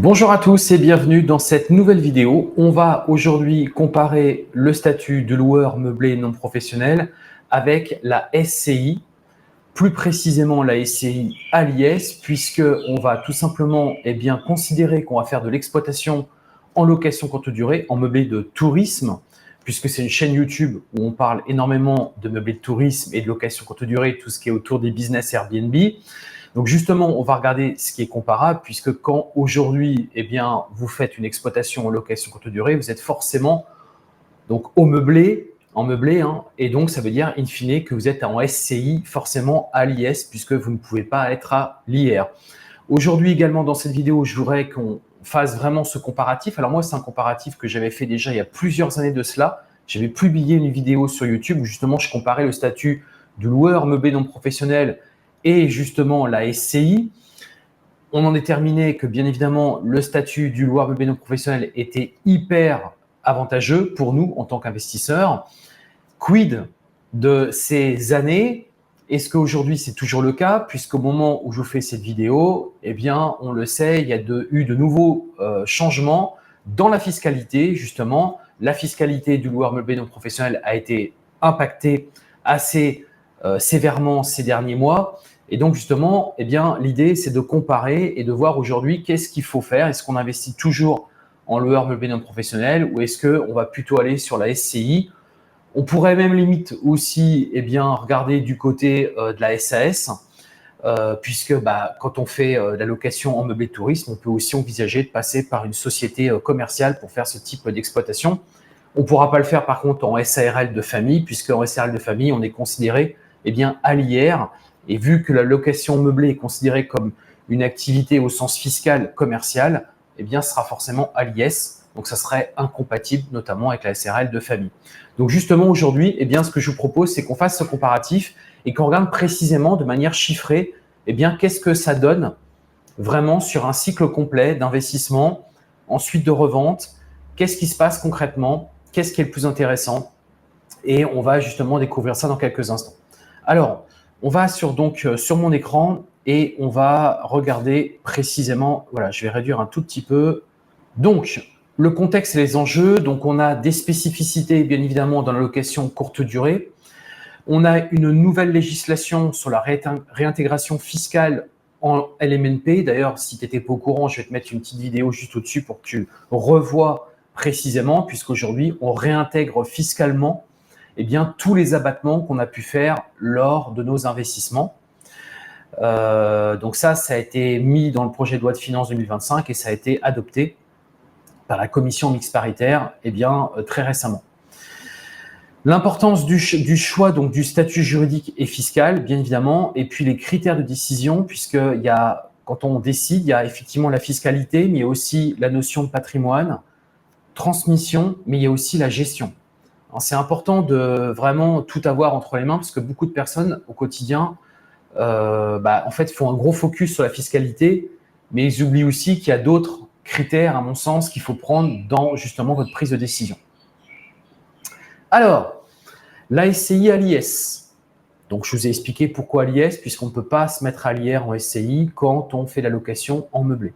Bonjour à tous et bienvenue dans cette nouvelle vidéo. On va aujourd'hui comparer le statut de loueur meublé non professionnel avec la SCI, plus précisément la SCI à l'IS, puisqu'on va tout simplement considérer qu'on va faire de l'exploitation en location courte durée, en meublé de tourisme, puisque c'est une chaîne YouTube où on parle énormément de meublé de tourisme et de location courte durée, tout ce qui est autour des business Airbnb. Donc justement, on va regarder ce qui est comparable, puisque quand aujourd'hui, vous faites une exploitation en location courte durée, vous êtes forcément donc en meublé, et donc ça veut dire in fine que vous êtes en SCI forcément à l'IS, puisque vous ne pouvez pas être à l'IR. Aujourd'hui également dans cette vidéo, je voudrais qu'on fasse vraiment ce comparatif. Alors moi, c'est un comparatif que j'avais fait déjà il y a plusieurs années de cela. J'avais publié une vidéo sur YouTube où justement je comparais le statut du loueur meublé non professionnel et justement la SCI. On en déterminait que bien évidemment le statut du loueur meublé non professionnel était hyper avantageux pour nous en tant qu'investisseurs. Quid de ces années? Est-ce qu'aujourd'hui c'est toujours le cas? Puisqu'au moment où je fais cette vidéo, on le sait, il y a eu de nouveaux changements dans la fiscalité. Justement, la fiscalité du loueur meublé non professionnel a été impactée assez sévèrement ces derniers mois. Et donc justement, l'idée c'est de comparer et de voir aujourd'hui qu'est-ce qu'il faut faire. Est-ce qu'on investit toujours en loueur meublé non professionnel ou est-ce qu'on va plutôt aller sur la SCI? On pourrait même limite aussi regarder du côté de la SAS, puisque quand on fait de la location en meublé de tourisme, on peut aussi envisager de passer par une société commerciale pour faire ce type d'exploitation. On ne pourra pas le faire par contre en SARL de famille, puisque en SARL de famille, on est considéré à l'IR. Et vu que la location meublée est considérée comme une activité au sens fiscal commercial, ce sera forcément à l'IS. Donc, ça serait incompatible, notamment avec la SARL de famille. Donc, justement, aujourd'hui, ce que je vous propose, c'est qu'on fasse ce comparatif et qu'on regarde précisément de manière chiffrée, qu'est-ce que ça donne vraiment sur un cycle complet d'investissement, ensuite de revente, qu'est-ce qui se passe concrètement, qu'est-ce qui est le plus intéressant. Et on va justement découvrir ça dans quelques instants. Alors, on va sur mon écran et on va regarder précisément. Voilà, je vais réduire un tout petit peu. Donc, le contexte et les enjeux. Donc, on a des spécificités, bien évidemment, dans la location courte durée. On a une nouvelle législation sur la réintégration fiscale en LMNP. D'ailleurs, si tu n'étais pas au courant, je vais te mettre une petite vidéo juste au-dessus pour que tu revoies précisément, puisqu'aujourd'hui, on réintègre fiscalement tous les abattements qu'on a pu faire lors de nos investissements. Donc ça a été mis dans le projet de loi de finances 2025 et ça a été adopté par la commission mixte paritaire très récemment. L'importance du choix donc du statut juridique et fiscal, bien évidemment, et puis les critères de décision, puisque quand on décide, il y a effectivement la fiscalité, mais il y a aussi la notion de patrimoine, transmission, mais il y a aussi la gestion. C'est important de vraiment tout avoir entre les mains parce que beaucoup de personnes au quotidien font un gros focus sur la fiscalité, mais ils oublient aussi qu'il y a d'autres critères, à mon sens, qu'il faut prendre dans justement votre prise de décision. Alors, la SCI à l'IS. Donc, je vous ai expliqué pourquoi l'IS, puisqu'on ne peut pas se mettre à l'IR en SCI quand on fait la location en meublé.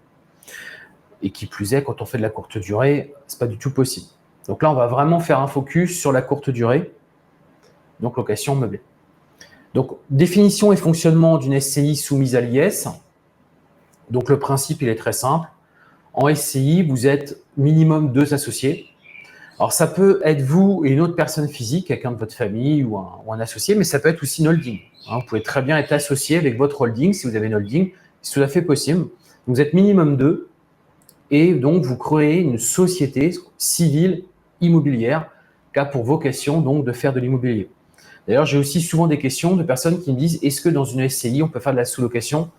Et qui plus est, quand on fait de la courte durée, ce n'est pas du tout possible. Donc là, on va vraiment faire un focus sur la courte durée, donc location meublée. Donc, définition et fonctionnement d'une SCI soumise à l'IS. Donc, le principe, il est très simple. En SCI, vous êtes minimum 2 associés. Alors, ça peut être vous et une autre personne physique, quelqu'un de votre famille ou un associé, mais ça peut être aussi une holding. Vous pouvez très bien être associé avec votre holding si vous avez une holding. C'est tout à fait possible. Vous êtes minimum 2 et donc vous créez une société civile immobilière qui a pour vocation donc de faire de l'immobilier. D'ailleurs, j'ai aussi souvent des questions de personnes qui me disent « Est-ce que dans une SCI, on peut faire de la sous-location ?»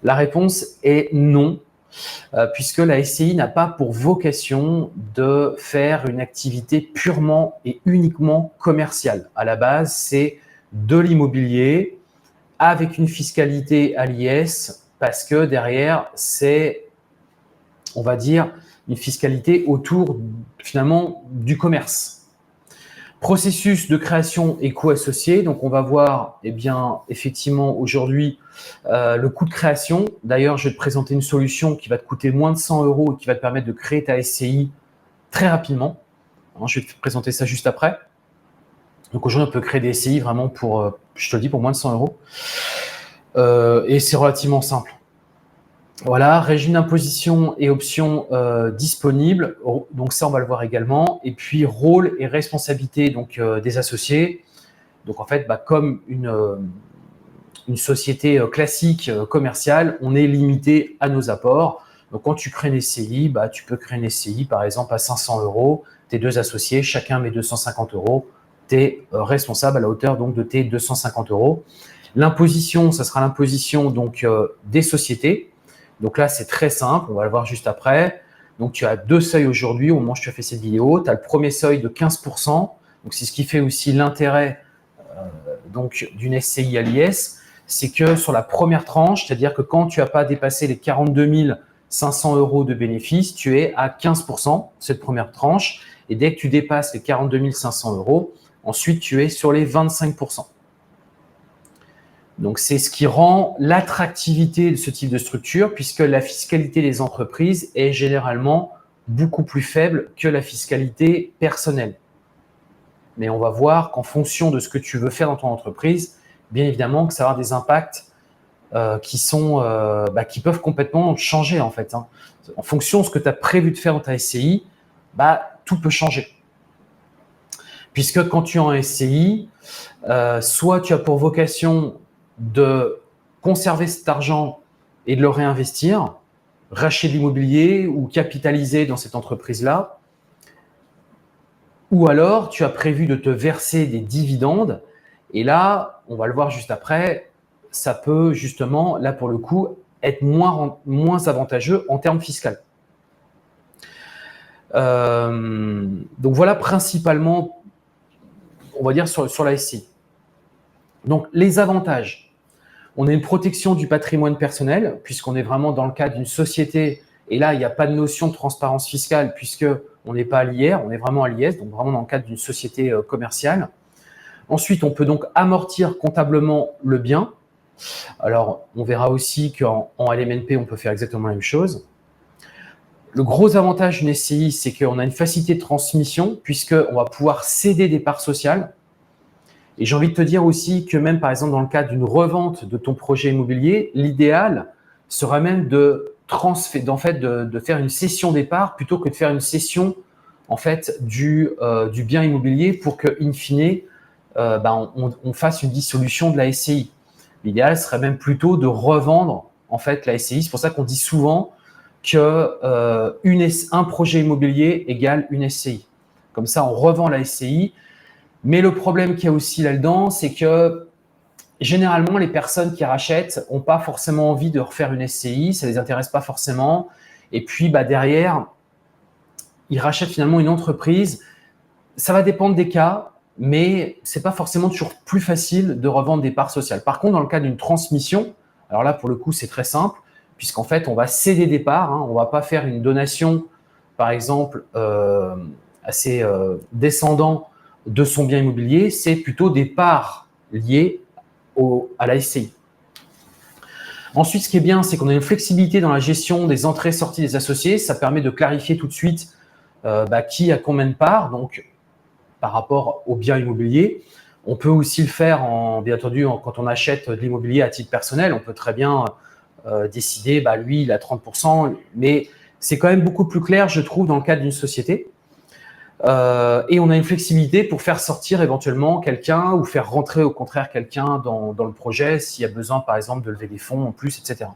La réponse est non, puisque la SCI n'a pas pour vocation de faire une activité purement et uniquement commerciale. À la base, c'est de l'immobilier avec une fiscalité à l'IS, parce que derrière, c'est, une fiscalité autour finalement du commerce. Processus de création et coûts associés. Donc, on va voir, eh bien, effectivement, aujourd'hui, le coût de création. D'ailleurs, je vais te présenter une solution qui va te coûter moins de 100 € et qui va te permettre de créer ta SCI très rapidement. Je vais te présenter ça juste après. Donc, aujourd'hui, on peut créer des SCI vraiment pour, je te le dis, pour moins de 100 €. Et c'est relativement simple. Voilà, régime d'imposition et options disponibles. Donc ça, on va le voir également. Et puis, rôle et responsabilité donc, des associés. Donc en fait, comme une société classique commerciale, on est limité à nos apports. Donc quand tu crées une SCI, tu peux créer une SCI par exemple à 500 €. Tes deux associés, chacun met 250 €. Tu es responsable à la hauteur donc, de tes 250 €. L'imposition, ça sera l'imposition donc des sociétés. Donc là, c'est très simple, on va le voir juste après. Donc tu as deux seuils aujourd'hui au moment où tu as fait cette vidéo. Tu as le premier seuil de 15%. Donc c'est ce qui fait aussi l'intérêt donc d'une SCI à l'IS. C'est que sur la première tranche, c'est-à-dire que quand tu n'as pas dépassé les 42 500 € de bénéfices, tu es à 15% cette première tranche. Et dès que tu dépasses les 42 500 €, ensuite tu es sur les 25%. Donc, c'est ce qui rend l'attractivité de ce type de structure puisque la fiscalité des entreprises est généralement beaucoup plus faible que la fiscalité personnelle. Mais on va voir qu'en fonction de ce que tu veux faire dans ton entreprise, bien évidemment que ça va avoir des impacts qui peuvent complètement changer en fait. En fonction de ce que tu as prévu de faire dans ta SCI, tout peut changer. Puisque quand tu es en SCI, soit tu as pour vocation de conserver cet argent et de le réinvestir, racheter de l'immobilier ou capitaliser dans cette entreprise-là, ou alors tu as prévu de te verser des dividendes et là, on va le voir juste après, ça peut justement, là pour le coup, être moins avantageux en termes fiscaux. Donc voilà principalement, on va dire sur la SCI. Donc les avantages. On a une protection du patrimoine personnel puisqu'on est vraiment dans le cadre d'une société et là, il n'y a pas de notion de transparence fiscale puisqu'on n'est pas à l'IR, on est vraiment à l'IS, donc vraiment dans le cadre d'une société commerciale. Ensuite, on peut donc amortir comptablement le bien. Alors, on verra aussi qu'en LMNP, on peut faire exactement la même chose. Le gros avantage d'une SCI, c'est qu'on a une facilité de transmission puisqu'on va pouvoir céder des parts sociales. Et j'ai envie de te dire aussi que même, par exemple, dans le cadre d'une revente de ton projet immobilier, l'idéal sera même de faire une cession des parts plutôt que de faire une cession en fait, du bien immobilier pour que, in fine, on fasse une dissolution de la SCI. L'idéal serait même plutôt de revendre en fait, la SCI. C'est pour ça qu'on dit souvent qu'un projet immobilier égale une SCI. Comme ça, on revend la SCI. Mais le problème qu'il y a aussi là-dedans, c'est que généralement, les personnes qui rachètent n'ont pas forcément envie de refaire une SCI, ça ne les intéresse pas forcément. Et puis, derrière, ils rachètent finalement une entreprise. Ça va dépendre des cas, mais ce n'est pas forcément toujours plus facile de revendre des parts sociales. Par contre, dans le cas d'une transmission, alors là, pour le coup, c'est très simple, puisqu'en fait, on va céder des parts. On ne va pas faire une donation, par exemple, à ses descendants de son bien immobilier, c'est plutôt des parts liées à la SCI. Ensuite, ce qui est bien, c'est qu'on a une flexibilité dans la gestion des entrées et sorties des associés. Ça permet de clarifier tout de suite qui a combien de parts, donc par rapport au bien immobilier. On peut aussi le faire, bien entendu, quand on achète de l'immobilier à titre personnel. On peut très bien décider, lui, il a 30%, mais c'est quand même beaucoup plus clair, je trouve, dans le cadre d'une société. Et on a une flexibilité pour faire sortir éventuellement quelqu'un ou faire rentrer au contraire quelqu'un dans le projet s'il y a besoin, par exemple, de lever des fonds en plus, etc.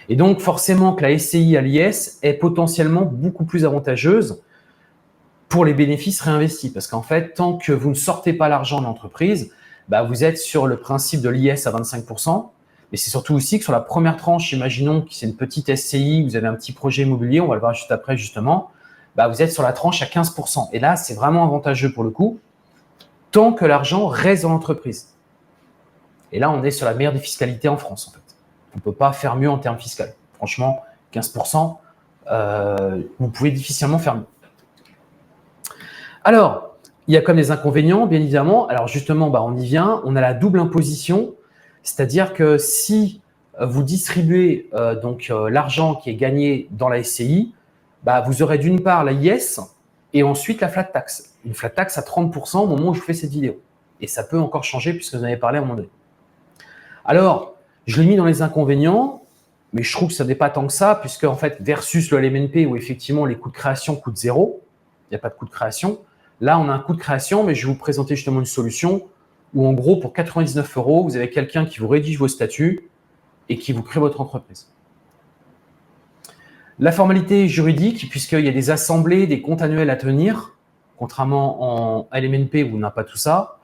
Et donc, forcément que la SCI à l'IS est potentiellement beaucoup plus avantageuse pour les bénéfices réinvestis. Parce qu'en fait, tant que vous ne sortez pas l'argent de l'entreprise, vous êtes sur le principe de l'IS à 25%. Mais c'est surtout aussi que sur la première tranche, imaginons que c'est une petite SCI, vous avez un petit projet immobilier, on va le voir juste après justement, vous êtes sur la tranche à 15%. Et là, c'est vraiment avantageux pour le coup, tant que l'argent reste dans l'entreprise. Et là, on est sur la meilleure des fiscalités en France, en fait. On ne peut pas faire mieux en termes fiscaux. Franchement, 15%, vous pouvez difficilement faire mieux. Alors, Il y a comme des inconvénients, bien évidemment. Alors justement, on y vient. On a la double imposition, c'est-à-dire que si vous distribuez l'argent qui est gagné dans la SCI, vous aurez d'une part la IS et ensuite la flat tax. Une flat tax à 30% au moment où je fais cette vidéo. Et ça peut encore changer puisque vous en avez parlé à un moment donné. Alors, je l'ai mis dans les inconvénients, mais je trouve que ça n'est pas tant que ça, puisque en fait, versus le LMNP où effectivement les coûts de création coûtent 0, il n'y a pas de coût de création. Là, on a un coût de création, mais je vais vous présenter justement une solution où en gros, pour 99 €, vous avez quelqu'un qui vous rédige vos statuts et qui vous crée votre entreprise. La formalité juridique, puisqu'il y a des assemblées, des comptes annuels à tenir, contrairement en LMNP où on n'a pas tout ça,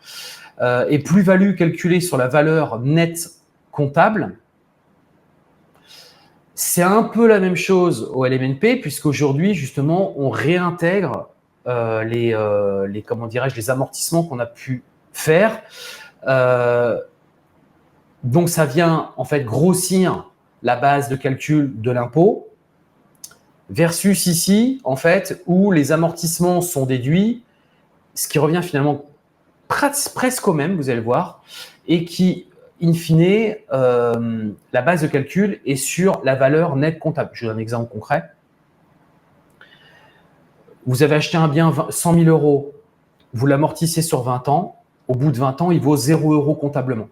et plus-value calculée sur la valeur nette comptable. C'est un peu la même chose au LMNP, puisqu'aujourd'hui, justement, on réintègre les amortissements qu'on a pu faire. Donc, ça vient en fait grossir la base de calcul de l'impôt, versus ici, en fait, où les amortissements sont déduits, ce qui revient finalement presque au même, vous allez le voir, et qui, in fine, la base de calcul est sur la valeur nette comptable. Je vous donne un exemple concret. Vous avez acheté un bien 100 000 €, vous l'amortissez sur 20 ans, au bout de 20 ans, il vaut 0 € comptablement.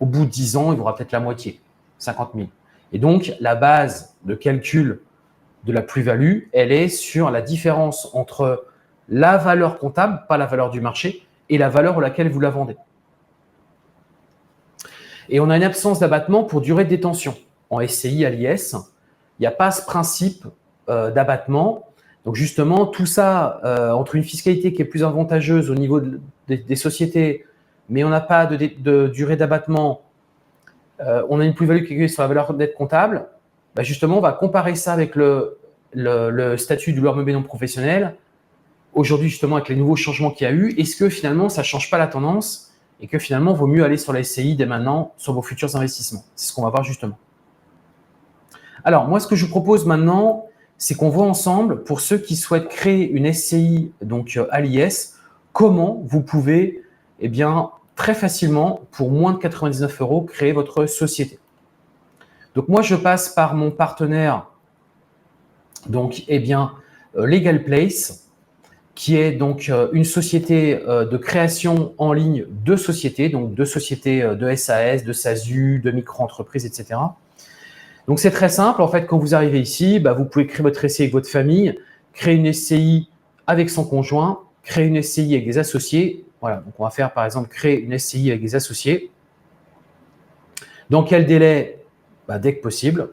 Au bout de 10 ans, il vaudra peut-être la moitié, 50 000. Et donc, la base de calcul de la plus-value, elle est sur la différence entre la valeur comptable, pas la valeur du marché, et la valeur à laquelle vous la vendez. Et on a une absence d'abattement pour durée de détention. En SCI à l'IS, il n'y a pas ce principe d'abattement. Donc justement, tout ça, entre une fiscalité qui est plus avantageuse au niveau des sociétés, mais on n'a pas de durée d'abattement, on a une plus-value qui est sur la valeur nette comptable, justement, on va comparer ça avec le statut du loueur meublé non professionnel. Aujourd'hui, justement, avec les nouveaux changements qu'il y a eu, est-ce que finalement, ça ne change pas la tendance et que finalement, il vaut mieux aller sur la SCI dès maintenant sur vos futurs investissements? C'est ce qu'on va voir justement. Alors, moi, ce que je vous propose maintenant, c'est qu'on voit ensemble, pour ceux qui souhaitent créer une SCI donc à l'IS, comment vous pouvez, très facilement, pour moins de 99 €, créer votre société. Donc, moi, je passe par mon partenaire, donc, Legal Place, qui est donc une société de création en ligne de sociétés, donc de sociétés de SAS, de SASU, de micro-entreprises, etc. Donc, c'est très simple. En fait, quand vous arrivez ici, vous pouvez créer votre SCI avec votre famille, créer une SCI avec son conjoint, créer une SCI avec des associés. Voilà, donc on va faire par exemple créer une SCI avec des associés. Dans quel délai? Dès que possible.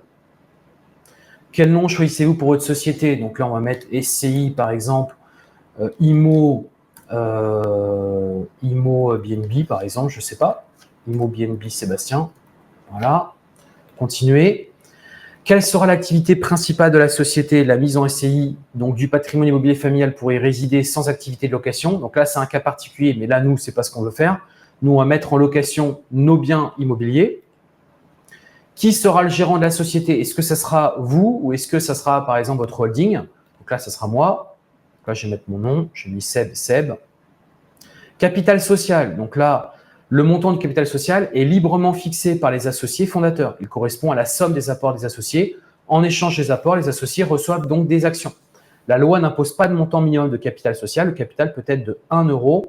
Quel nom choisissez-vous pour votre société? Donc là, on va mettre SCI par exemple, IMO BNB par exemple, je ne sais pas. IMO BNB Sébastien. Voilà. Continuez. Quelle sera l'activité principale de la société? La mise en SCI, donc du patrimoine immobilier familial pour y résider sans activité de location. Donc là, c'est un cas particulier, mais là, nous, ce n'est pas ce qu'on veut faire. Nous, on va mettre en location nos biens immobiliers. Qui sera le gérant de la société? Est-ce que ça sera vous ou est-ce que ça sera, par exemple, votre holding? Donc là, ça sera moi. Donc là, je vais mettre mon nom. J'ai mis Seb. Capital social. Donc là, le montant du capital social est librement fixé par les associés fondateurs. Il correspond à la somme des apports des associés. En échange des apports, les associés reçoivent donc des actions. La loi n'impose pas de montant minimum de capital social. Le capital peut être de 1 €.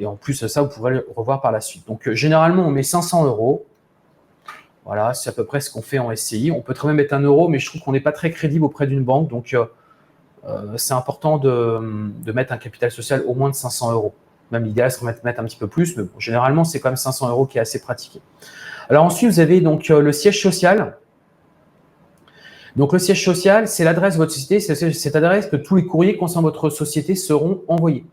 Et en plus de ça, vous pourrez le revoir par la suite. Donc, généralement, on met 500 €. Voilà, c'est à peu près ce qu'on fait en SCI. On peut très bien mettre 1 €, mais je trouve qu'on n'est pas très crédible auprès d'une banque. Donc, c'est important de mettre un capital social au moins de 500 €. Même l'idéal serait de mettre un petit peu plus, mais bon, généralement, c'est quand même 500 € qui est assez pratiqué. Alors ensuite, vous avez donc le siège social. Donc, le siège social, c'est l'adresse de votre société. C'est cette adresse que tous les courriers concernant votre société seront envoyés.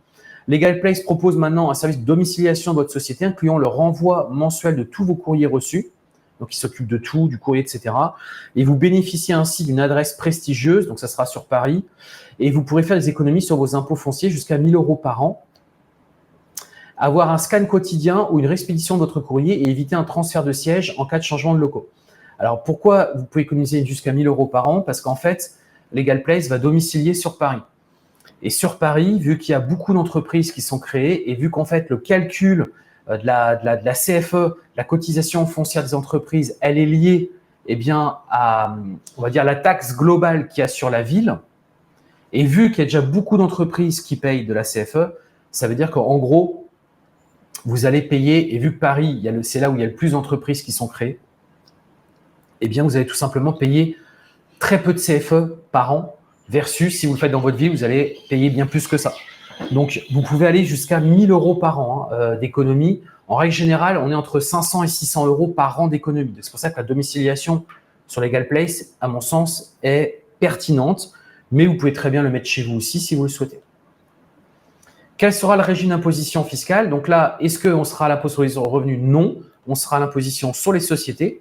Legal Place propose maintenant un service de domiciliation de votre société, incluant le renvoi mensuel de tous vos courriers reçus. Donc, il s'occupe de tout, du courrier, etc. Et vous bénéficiez ainsi d'une adresse prestigieuse, donc ça sera sur Paris, et vous pourrez faire des économies sur vos impôts fonciers jusqu'à 1 000 € par an. Avoir un scan quotidien ou une réexpédition de votre courrier et éviter un transfert de siège en cas de changement de locaux. Alors, pourquoi vous pouvez économiser jusqu'à 1 000 € par an? Parce qu'en fait, Legal Place va domicilier sur Paris. Et sur Paris, vu qu'il y a beaucoup d'entreprises qui sont créées et vu qu'en fait, le calcul de la CFE, la cotisation foncière des entreprises, elle est liée bien, à, on va dire, la taxe globale qu'il y a sur la ville, et vu qu'il y a déjà beaucoup d'entreprises qui payent de la CFE, ça veut dire qu'en gros, vous allez payer, et vu que Paris, c'est là où il y a le plus d'entreprises qui sont créées, bien, vous allez tout simplement payer très peu de CFE par an, versus si vous le faites dans votre ville, vous allez payer bien plus que ça. Donc, vous pouvez aller jusqu'à 1 000 € par an d'économie. En règle générale, on est entre 500 et 600 € par an d'économie. C'est pour ça que la domiciliation sur Legal Place, à mon sens, est pertinente, mais vous pouvez très bien le mettre chez vous aussi si vous le souhaitez. Quel sera le régime d'imposition fiscale? Donc là, est-ce qu'on sera à l'impôt sur les revenus? Non, on sera à l'imposition sur les sociétés.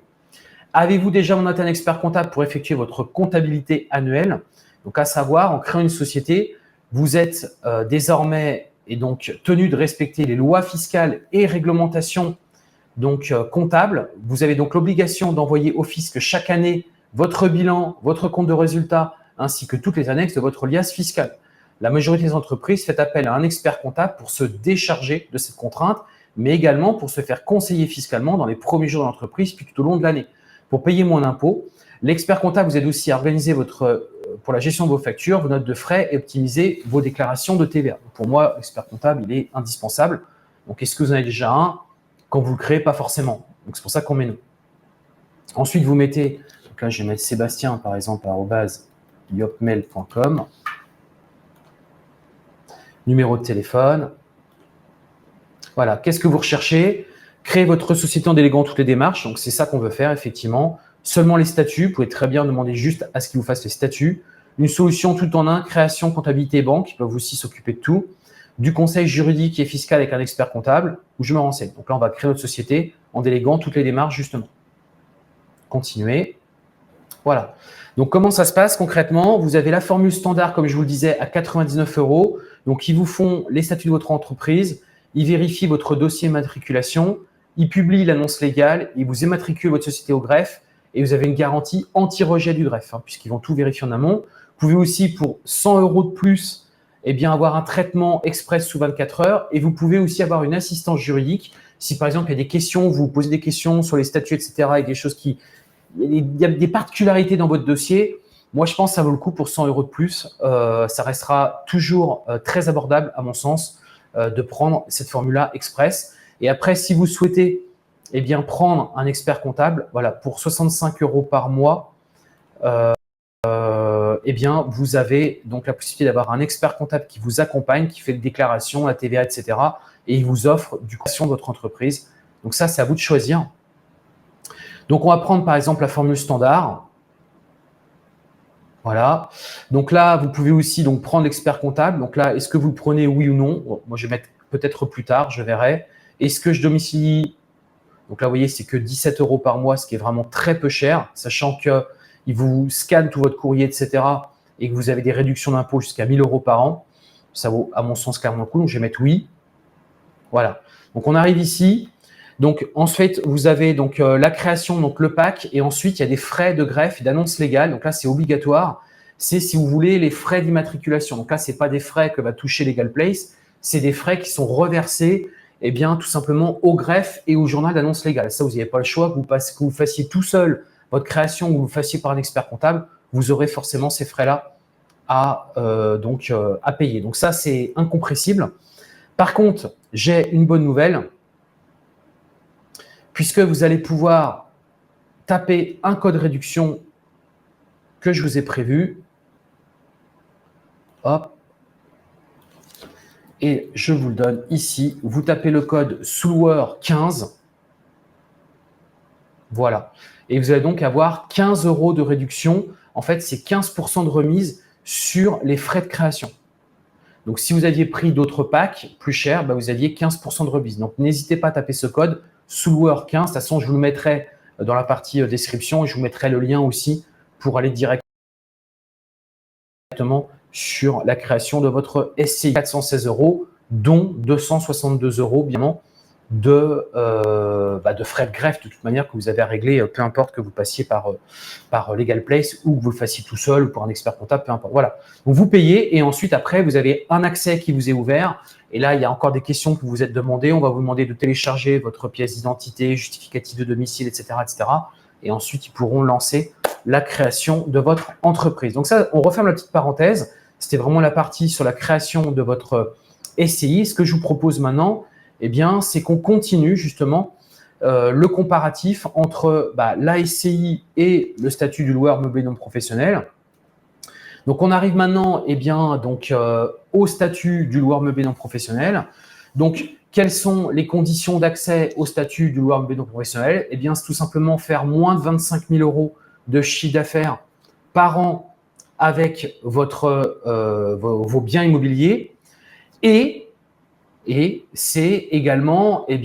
Avez-vous déjà mandaté un expert comptable pour effectuer votre comptabilité annuelle? Donc, à savoir, en créant une société, vous êtes désormais et donc tenu de respecter les lois fiscales et réglementations donc comptables. Vous avez donc l'obligation d'envoyer au fisc chaque année votre bilan, votre compte de résultat, ainsi que toutes les annexes de votre liasse fiscale. La majorité des entreprises fait appel à un expert comptable pour se décharger de cette contrainte, mais également pour se faire conseiller fiscalement dans les premiers jours de l'entreprise, puis tout au long de l'année. Pour payer moins d'impôts, l'expert comptable vous aide aussi à organiser pour la gestion de vos factures, vos notes de frais et optimiser vos déclarations de TVA. Pour moi, l'expert comptable, il est indispensable. Donc, est-ce que vous en avez déjà un? Quand vous le créez, pas forcément. Donc, c'est pour ça qu'on met nous. Ensuite, vous mettez, donc là, je vais mettre Sébastien, par exemple, @yopmail.com. Numéro de téléphone. Voilà. Qu'est-ce que vous recherchez? Créer votre société en déléguant toutes les démarches. Donc, c'est ça qu'on veut faire, effectivement. Seulement les statuts. Vous pouvez très bien demander juste à ce qu'ils vous fassent les statuts. Une solution tout en un, création, comptabilité, banque. Ils peuvent aussi s'occuper de tout. Du conseil juridique et fiscal avec un expert comptable où je me renseigne. Donc là, on va créer notre société en déléguant toutes les démarches, justement. Continuer. Voilà. Donc, comment ça se passe concrètement? Vous avez la formule standard, comme je vous le disais, à 99 €. Donc, ils vous font les statuts de votre entreprise. Ils vérifient votre dossier immatriculation. Ils publient l'annonce légale. Ils vous immatriculent votre société au greffe. Et vous avez une garantie anti-rejet du greffe, puisqu'ils vont tout vérifier en amont. Vous pouvez aussi, pour 100 € de plus, avoir un traitement express sous 24 heures. Et vous pouvez aussi avoir une assistance juridique. Si, par exemple, il y a des questions, vous posez des questions sur les statuts, etc., et des choses il y a des particularités dans votre dossier. Moi, je pense que ça vaut le coup pour 100 € de plus. Ça restera toujours très abordable, à mon sens, de prendre cette formule-là express. Et après, si vous souhaitez prendre un expert comptable, voilà, pour 65 € par mois, vous avez donc la possibilité d'avoir un expert comptable qui vous accompagne, qui fait les déclarations, la TVA, etc. Et il vous offre du coup de votre entreprise. Donc ça, c'est à vous de choisir. Donc, on va prendre par exemple la formule standard. Voilà. Donc là, vous pouvez aussi donc prendre l'expert comptable. Donc là, est-ce que vous le prenez, oui ou non? Bon, moi, je vais mettre peut-être plus tard, je verrai. Est-ce que je domicilie? Donc là, vous voyez, c'est que 17 € par mois, ce qui est vraiment très peu cher, sachant qu'il vous scanne tout votre courrier, etc. et que vous avez des réductions d'impôts jusqu'à 1 000 € par an. Ça vaut, à mon sens, clairement le coup. Donc, je vais mettre oui. Voilà. Donc, on arrive ici. Donc, ensuite, vous avez donc la création, donc le pack, et ensuite, il y a des frais de greffe et d'annonce légale. Donc là, c'est obligatoire. C'est, si vous voulez, les frais d'immatriculation. Donc là, ce n'est pas des frais que va toucher Legal Place, c'est des frais qui sont reversés, tout simplement au greffe et au journal d'annonce légale. Ça, vous n'avez pas le choix. Que vous fassiez tout seul votre création ou que vous fassiez par un expert comptable, vous aurez forcément ces frais-là à payer. Donc ça, c'est incompressible. Par contre, j'ai une bonne nouvelle. Puisque vous allez pouvoir taper un code réduction que je vous ai prévu. Hop. Et je vous le donne ici. Vous tapez le code SOULOUER15. Voilà. Et vous allez donc avoir 15 € de réduction. En fait, c'est 15% de remise sur les frais de création. Donc, si vous aviez pris d'autres packs plus chers, vous aviez 15% de remise. Donc, n'hésitez pas à taper ce code SOULOUER15. De toute façon, je vous le mettrai dans la partie description et je vous mettrai le lien aussi pour aller directement sur la création de votre SCI 416 €, dont 262 € bien de frais de greffe de toute manière que vous avez à régler, peu importe que vous passiez par Legal Place ou que vous le fassiez tout seul ou pour un expert comptable, peu importe. Voilà. Donc vous payez et ensuite après vous avez un accès qui vous est ouvert. Et là, il y a encore des questions que vous vous êtes demandées. On va vous demander de télécharger votre pièce d'identité, justificatif de domicile, etc., etc. Et ensuite, ils pourront lancer la création de votre entreprise. Donc ça, on referme la petite parenthèse. C'était vraiment la partie sur la création de votre SCI. Ce que je vous propose maintenant, eh bien, c'est qu'on continue justement le comparatif entre la SCI et le statut du loueur meublé non professionnel. Donc, on arrive maintenant au statut du loueur meublé non professionnel. Donc, quelles sont les conditions d'accès au statut du loueur meublé non professionnel? Eh bien, c'est tout simplement faire moins de 25 000 euros de chiffre d'affaires par an avec vos biens immobiliers et c'est également, où il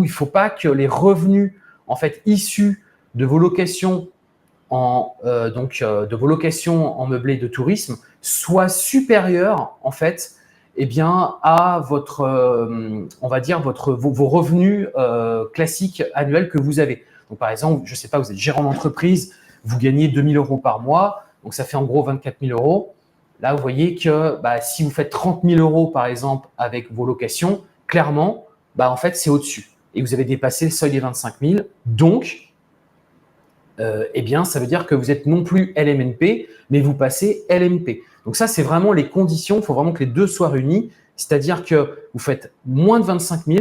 ne faut pas que les revenus en fait issus de vos locations de vos locations en meublé de tourisme soient supérieurs en fait à vos revenus classiques annuels que vous avez. Donc par exemple, je ne sais pas, vous êtes gérant d'entreprise, vous gagnez 2 000 euros par mois, donc ça fait en gros 24 000 euros. Là, vous voyez que si vous faites 30 000 euros, par exemple, avec vos locations, clairement, en fait, c'est au-dessus. Et vous avez dépassé le seuil des 25 000. Donc, ça veut dire que vous êtes non plus LMNP, mais vous passez LMP. Donc ça, c'est vraiment les conditions. Il faut vraiment que les deux soient réunis. C'est-à-dire que vous faites moins de 25 000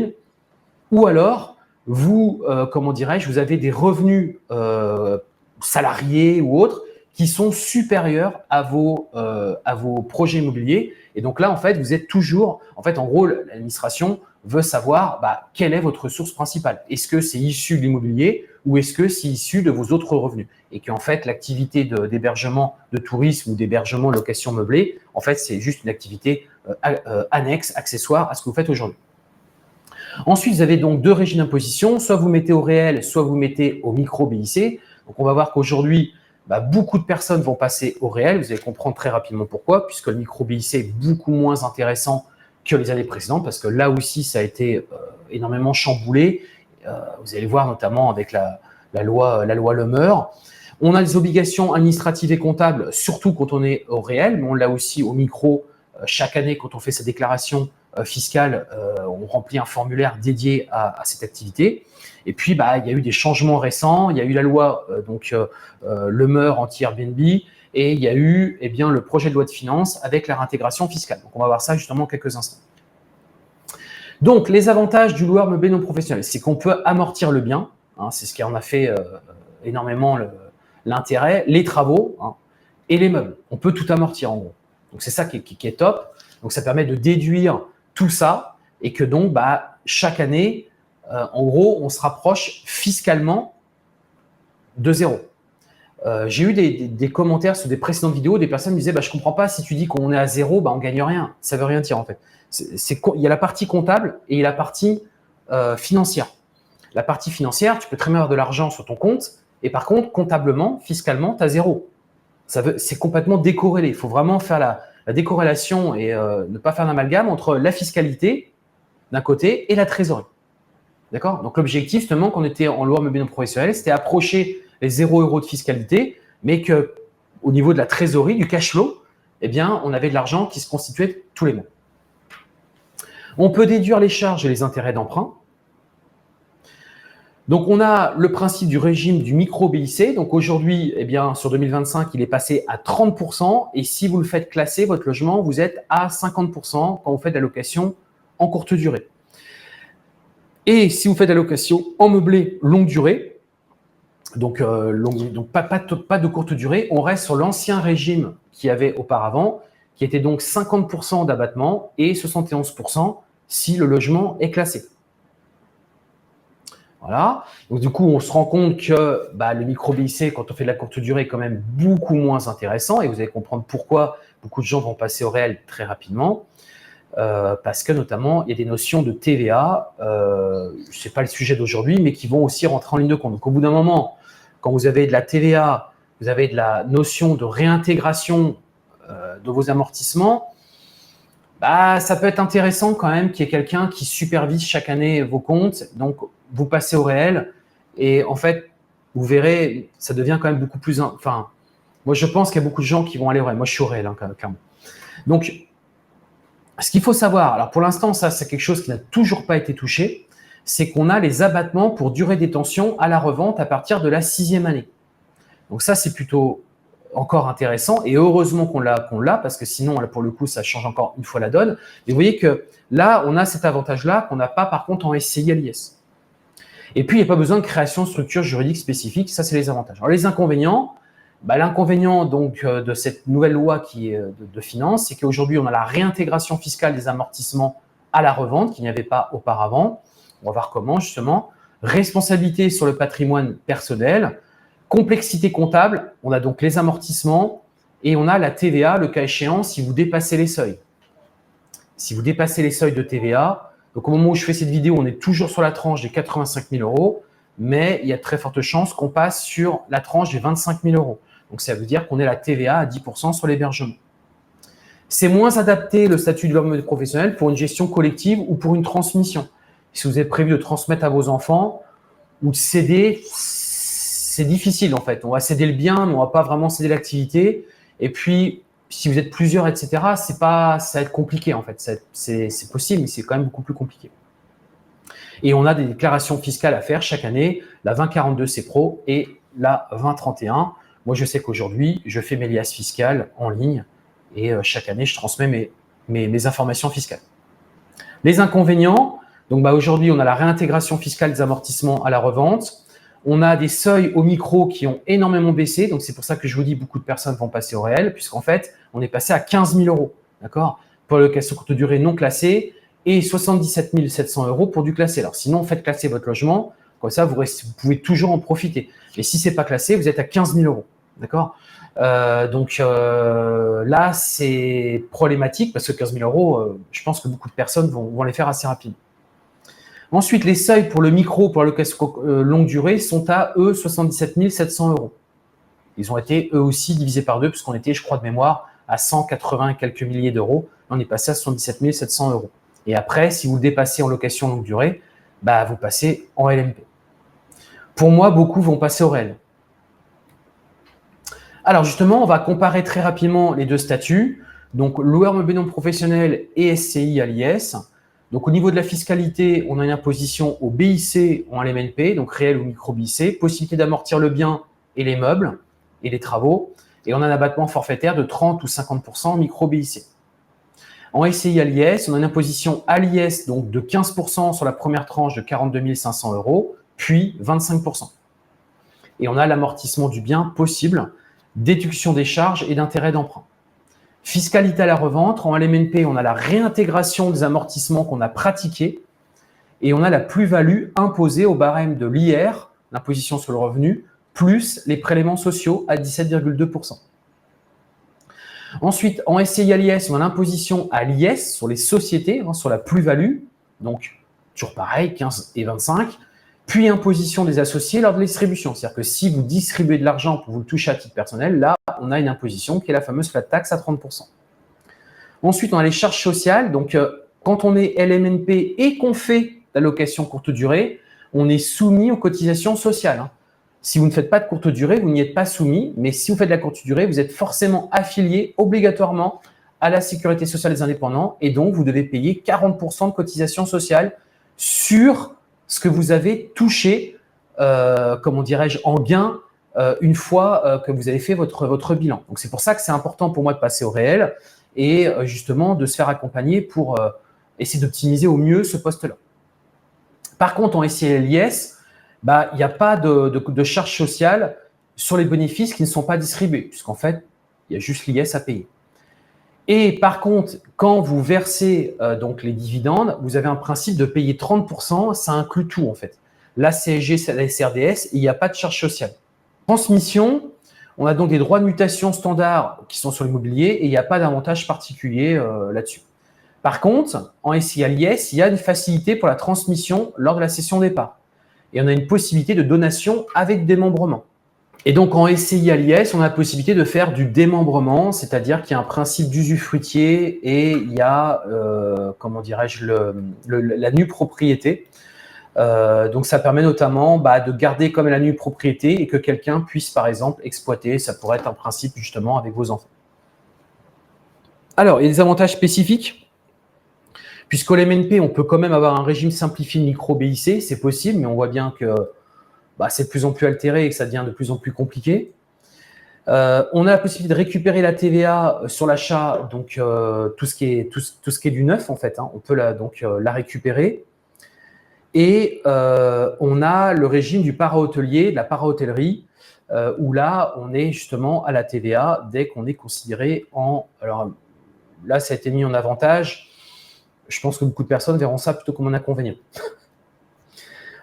ou alors, vous avez des revenus salariés ou autres qui sont supérieurs à vos projets immobiliers. Et donc là, en fait, vous êtes toujours… En fait, en gros, l'administration veut savoir quelle est votre source principale. Est-ce que c'est issu de l'immobilier ou est-ce que c'est issu de vos autres revenus? Et qu'en fait, l'activité d'hébergement de tourisme ou d'hébergement location meublée, en fait, c'est juste une activité annexe, accessoire à ce que vous faites aujourd'hui. Ensuite, vous avez donc deux régimes d'imposition. Soit vous mettez au réel, soit vous mettez au micro-BIC. Donc, on va voir qu'aujourd'hui, beaucoup de personnes vont passer au réel. Vous allez comprendre très rapidement pourquoi, puisque le micro-BIC est beaucoup moins intéressant que les années précédentes, parce que là aussi, ça a été énormément chamboulé. Vous allez voir notamment avec la loi Le Meur. On a des obligations administratives et comptables, surtout quand on est au réel, mais on l'a aussi au micro. Chaque année, quand on fait sa déclaration fiscale, on remplit un formulaire dédié à cette activité. Et puis, il y a eu des changements récents. Il y a eu la loi Le Meur anti-Airbnb et il y a eu le projet de loi de finances avec la réintégration fiscale. Donc, on va voir ça justement en quelques instants. Donc, les avantages du loueur meublé non professionnel, c'est qu'on peut amortir le bien. C'est ce qui en a fait énormément l'intérêt, les travaux et les meubles. On peut tout amortir en gros. Donc, c'est ça qui est top. Donc, ça permet de déduire tout ça et que donc, chaque année, en gros, on se rapproche fiscalement de zéro. J'ai eu des commentaires sur des précédentes vidéos, des personnes me disaient je ne comprends pas, si tu dis qu'on est à zéro, on ne gagne rien. Ça ne veut rien dire en fait. Il y a la partie comptable et il y a la partie financière. La partie financière, tu peux très bien avoir de l'argent sur ton compte et par contre, comptablement, fiscalement, tu as zéro. C'est complètement décorrélé. Il faut vraiment faire la décorrélation et ne pas faire d'amalgame entre la fiscalité d'un côté et la trésorerie. D'accord? Donc, l'objectif, justement, quand on était en loi meublé non professionnel, c'était approcher les 0 € de fiscalité, mais qu'au niveau de la trésorerie, du cash flow, on avait de l'argent qui se constituait tous les mois. On peut déduire les charges et les intérêts d'emprunt. Donc, on a le principe du régime du micro-BIC. Donc, aujourd'hui, sur 2025, il est passé à 30%. Et si vous le faites classer, votre logement, vous êtes à 50% quand vous faites la location en courte durée. Et si vous faites la location en meublé longue durée, donc pas de courte durée, on reste sur l'ancien régime qu'il y avait auparavant, qui était donc 50% d'abattement et 71% si le logement est classé. Voilà. Donc, du coup, on se rend compte que le micro-BIC, quand on fait de la courte durée, est quand même beaucoup moins intéressant. Et vous allez comprendre pourquoi beaucoup de gens vont passer au réel très rapidement. Parce que notamment, il y a des notions de TVA, ce n'est pas le sujet d'aujourd'hui, mais qui vont aussi rentrer en ligne de compte. Donc, au bout d'un moment, quand vous avez de la TVA, vous avez de la notion de réintégration de vos amortissements, Bah, ça peut être intéressant quand même qu'il y ait quelqu'un qui supervise chaque année vos comptes. Donc, vous passez au réel et en fait, vous verrez, ça devient quand même beaucoup plus… Enfin, moi, je pense qu'il y a beaucoup de gens qui vont aller au réel. Moi, je suis au réel, hein, clairement. Donc, ce qu'il faut savoir, alors pour l'instant, ça, c'est quelque chose qui n'a toujours pas été touché, c'est qu'on a les abattements pour durée de détention à la revente à partir de la 6e année. Donc ça, c'est plutôt encore intéressant et heureusement qu'on l'a parce que sinon, là, pour le coup, ça change encore une fois la donne. Et vous voyez que là, on a cet avantage-là qu'on n'a pas par contre en SCI à l'IS. Et puis, il n'y a pas besoin de création de structure juridique spécifique. Ça, c'est les avantages. Alors, les inconvénients, l'inconvénient donc de cette nouvelle loi qui est de finances, c'est qu'aujourd'hui, on a la réintégration fiscale des amortissements à la revente qu'il n'y avait pas auparavant. On va voir comment, justement. Responsabilité sur le patrimoine personnel. Complexité comptable, on a donc les amortissements et on a la TVA, le cas échéant, si vous dépassez les seuils. Si vous dépassez les seuils de TVA, donc au moment où je fais cette vidéo, on est toujours sur la tranche des 85 000 euros, mais il y a de très fortes chances qu'on passe sur la tranche des 25 000 euros. Donc ça veut dire qu'on est la TVA à 10% sur l'hébergement. C'est moins adapté le statut de l'homme professionnel pour une gestion collective ou pour une transmission. Si vous êtes prévu de transmettre à vos enfants ou de céder, c'est difficile en fait. On va céder le bien, mais on ne va pas vraiment céder l'activité. Et puis, si vous êtes plusieurs, etc., ça va être compliqué en fait. C'est possible, mais c'est quand même beaucoup plus compliqué. Et on a des déclarations fiscales à faire chaque année, la 2042 CPRO et la 2031. Moi, je sais qu'aujourd'hui, je fais mes liasses fiscales en ligne et chaque année, je transmets mes informations fiscales. Les inconvénients, donc aujourd'hui, on a la réintégration fiscale des amortissements à la revente. On a des seuils au micro qui ont énormément baissé. Donc, c'est pour ça que je vous dis beaucoup de personnes vont passer au réel, puisqu'en fait, on est passé à 15 000 euros, d'accord, pour le location courte durée non classée et 77 700 euros pour du classé. Alors, sinon, faites classer votre logement. Comme ça, vous pouvez toujours en profiter. Et si ce n'est pas classé, vous êtes à 15 000 euros, d'accord. Là, c'est problématique parce que 15 000 euros, je pense que beaucoup de personnes vont les faire assez rapidement. Ensuite, les seuils pour le micro, pour la location longue durée, sont à, eux, 77 700 euros. Ils ont été, eux aussi, divisés par deux, puisqu'on était, je crois, de mémoire, à 180 quelques milliers d'euros. On est passé à 77 700 euros. Et après, si vous dépassez en location longue durée, vous passez en LMP. Pour moi, beaucoup vont passer au réel. Alors, justement, on va comparer très rapidement les deux statuts. Donc, loueur meublé non professionnel et SCI à l'IS. Donc, au niveau de la fiscalité, on a une imposition au BIC ou en LMNP, donc réel ou micro-BIC, possibilité d'amortir le bien et les meubles et les travaux, et on a un abattement forfaitaire de 30 ou 50% micro-BIC. En SCI à l'IS, on a une imposition à l'IS donc de 15% sur la première tranche de 42 500 euros, puis 25%. Et on a l'amortissement du bien possible, déduction des charges et d'intérêts d'emprunt. Fiscalité à la revente, en LMNP, on a la réintégration des amortissements qu'on a pratiqués et on a la plus-value imposée au barème de l'IR, l'imposition sur le revenu, plus les prélèvements sociaux à 17,2%. Ensuite, en SCI à l'IS, on a l'imposition à l'IS sur les sociétés, sur la plus-value, donc toujours pareil, 15 et 25, puis imposition des associés lors de la distribution. C'est-à-dire que si vous distribuez de l'argent pour vous le toucher à titre personnel, là, on a une imposition qui est la fameuse flat tax à 30%. Ensuite, on a les charges sociales. Donc, quand on est LMNP et qu'on fait la location courte durée, on est soumis aux cotisations sociales. Si vous ne faites pas de courte durée, vous n'y êtes pas soumis. Mais si vous faites de la courte durée, vous êtes forcément affilié obligatoirement à la sécurité sociale des indépendants. Et donc, vous devez payer 40% de cotisations sociales sur ce que vous avez touché, comment dirais-je, en gain une fois que vous avez fait votre bilan. Donc, c'est pour ça que c'est important pour moi de passer au réel et justement de se faire accompagner pour essayer d'optimiser au mieux ce poste-là. Par contre, en SCI à l'IS, il n'y a pas de charges sociales sur les bénéfices qui ne sont pas distribués, puisqu'en fait, il y a juste l'IS à payer. Et par contre, quand vous versez donc les dividendes, vous avez un principe de payer 30%, ça inclut tout en fait. La CSG, la SRDS, et il n'y a pas de charge sociale. Transmission, on a donc des droits de mutation standards qui sont sur l'immobilier et il n'y a pas d'avantage particulier là-dessus. Par contre, en SCI à l'IS, il y a une facilité pour la transmission lors de la cession des parts. Et on a une possibilité de donation avec démembrement. Et donc, en SCI à l'IS, on a la possibilité de faire du démembrement, c'est-à-dire qu'il y a un principe d'usufruitier et il y a, comment dirais-je, la nue propriété. Donc, ça permet notamment de garder comme la nue propriété et que quelqu'un puisse, par exemple, exploiter. Ça pourrait être un principe, justement, avec vos enfants. Alors, il y a des avantages spécifiques. Puisqu'au LMNP, on peut quand même avoir un régime simplifié micro-BIC, c'est possible, mais on voit bien que c'est de plus en plus altéré et que ça devient de plus en plus compliqué. On a la possibilité de récupérer la TVA sur l'achat, donc tout ce qui est du neuf en fait, on peut la récupérer. Et on a le régime du para-hôtelier, de la para-hôtellerie, où là, on est justement à la TVA dès qu'on est considéré en… Alors là, ça a été mis en avantage. Je pense que beaucoup de personnes verront ça plutôt comme un inconvénient.